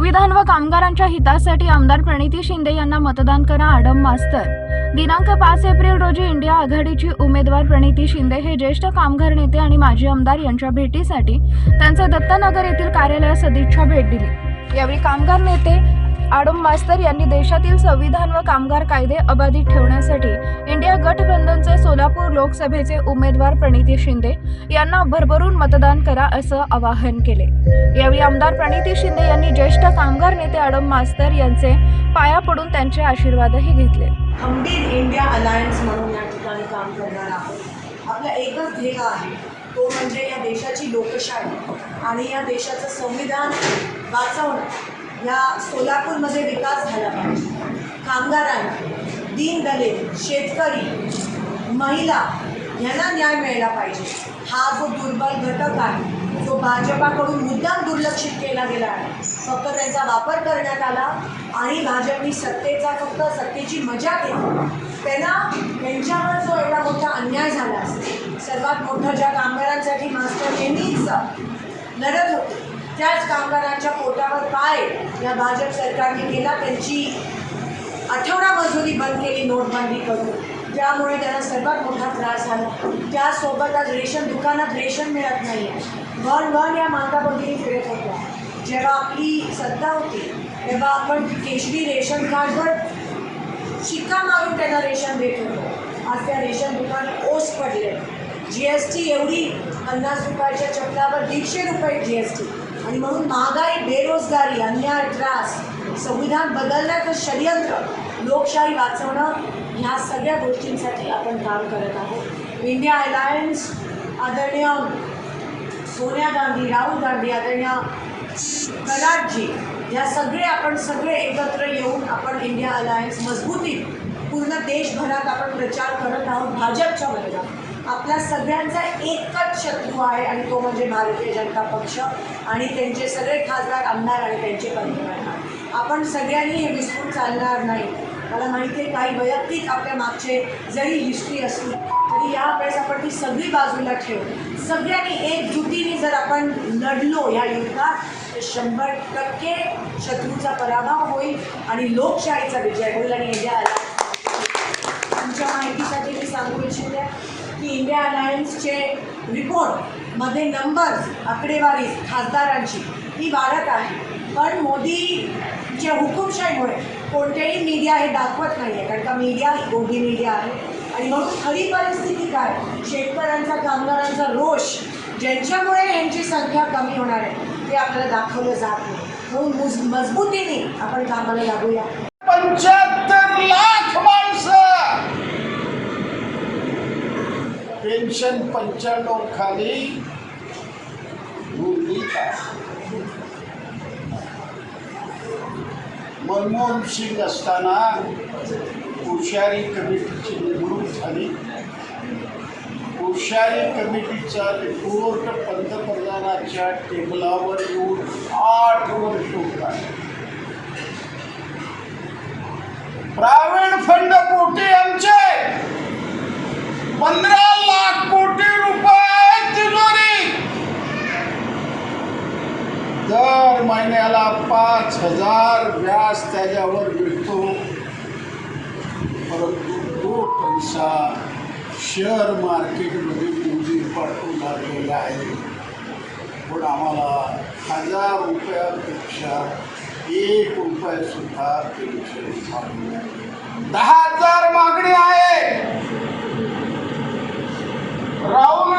संविधान व कामगारांच्या हितासाठी आमदार प्रणिती शिंदे यांना मतदान करा आडम मास्तर। दिनांक 5 एप्रिल रोजी इंडिया आघाडीची उमेदवार प्रणिती शिंदे हे ज्येष्ठ कामगार नेते आणि माजी आमदार यांच्या भेटीसाठी त्यांचे दत्तनगर येथील कार्यालयात सदिच्छा भेट दिली। यावेळी कामगार नेते आडम मास्तर यांनी देशातील संविधान व कामगार कायदे अबाधित ठेवण्यासाठी इंडिया गठबंधनचे सोलापूर लोकसभेचे उमेदवार प्रणिती शिंदे यांना भरभरून मतदान करा असं आवाहन केले। यावेळी आमदार प्रणिती शिंदे यांनी ज्येष्ठ कामगार नेते आडम मास्तर यांचे पाया पडून त्यांचे आशीर्वादही घेतले। खंबीर इंडिया अलायन्स म्हणून या ठिकाणी काम करणार आहोत। आपला एकच ध्येय आहे, तो म्हणजे या देशाची लोकशाही आणि या देशाचं संविधान वाचवणं। या सोलापूरमध्ये विकास झाला पाहिजे। कामगारांना, दीनदलित, शेतकरी, महिला यांना न्याय मिळाला पाहिजे। हा जो दुर्बल घटक आहे, जो भाजपाकडून मुद्दाम दुर्लक्षित केला गेला आहे, फक्त त्यांचा वापर करण्यात आला आणि भाजपनी सत्तेची मजा घेतली। त्यांच्यावर जो एवढा मोठा अन्याय झाला असेल, सर्वात मोठं ज्या कामगारांसाठी मास्टर नेहमीच लढत होते, त्याच कामगारांच्या पोटावर पाय या भाजप सरकारने केला। त्यांची आठवडा मजुरी बंद केली नोटबंदी करून, त्यामुळे त्यांना सर्वात मोठा त्रास झाला। त्यासोबत आज रेशन दुकानात रेशन मिळत नाही आहे। वन या मागाबंदीने फिरत होत्या। जेव्हा आपली सत्ता होती तेव्हा आपण केशरी रेशन कार्डवर शिक्का मारून त्यांना रेशन देत होतो। आज त्या रेशन दुकान ओस पडले। GST एवढी 50 रुपयाच्या चपलावर 150 रुपये GST, आणि म्हणून महागाई, बेरोजगारी, अन्याय, त्रास, संविधान बदलण्याचं षडयंत्र, लोकशाही वाचवणं, ह्या सगळ्या गोष्टींसाठी आपण काम करत आहोत। इंडिया अलायन्स आदरणीय सोनिया गांधी, राहुल गांधी, आदरणीय कलाटजी, या आपण सगळे एकत्र येऊन आपण इंडिया अलायन्स मजबूती पूर्ण देशभरात आपण प्रचार करत आहोत। भाजपच्या विरोधात आपल्या सगळ्यांचा एकच शत्रू आहे आणि तो म्हणजे भारतीय जनता पक्ष आणि त्यांचे सगळे खासदार, आमदार आणि त्यांचे पंतप्रधान। आपण सगळ्यांनी हे विसरून चालणार नाही। मला माहिती आहे काही वैयक्तिक आपल्या मागचे जरी हिस्ट्री असली तरी यावेळेस आपण ती सगळी बाजूला ठेवून सगळ्यांनी एकजुटीने जर आपण लढलो या युद्धात, तर 100% शत्रूचा पराभव होईल आणि लोकशाहीचा विजय होईल। आणि इंडिया तुमच्या माहितीसाठी मी सांगू इच्छिते की इंडिया अलायन्सचे रिपोर्टमध्ये नंबर्स, आकडेवारी खासदारांची ही वाढत आहे, पण मोदीच्या हुकुमशाहीमुळे कोणतेही मीडिया हे दाखवत नाही आहे, कारण का मीडिया गोदी मीडिया आहे। आणि म्हणून खरी परिस्थिती काय, शेतकऱ्यांचा, कामगारांचा रोष, ज्यांच्यामुळे यांची संख्या कमी होणार आहे, ते आपल्याला दाखवलं जात नाही। म्हणून मजबूतीने आपण कामाला लागूया। 75 लाख माणसं पेन्शन 95 खाली मनमोहन सिंग असताना हुशारी कमिटीची नेमणूक झाली। हुशारी कमिटीचा रिपोर्ट पंतप्रधानाच्या टेबलावर येऊन 8 वर्ष होता। प्रायव्हेट फंड पोटी आमचे 15 लाख कोटी रुपये तिजोरी, दर महिन्याला 5,000 व्याज त्याच्यावर मिळतो, परंतु तो पैसा शेअर मार्केटमध्ये मोदी पाठवू लागलेला आहे। पण आम्हाला 1000 रुपयापेक्षा 1 रुपयासुद्धा पेन्शन नाही। 10,000 मागणी आहे। राहुल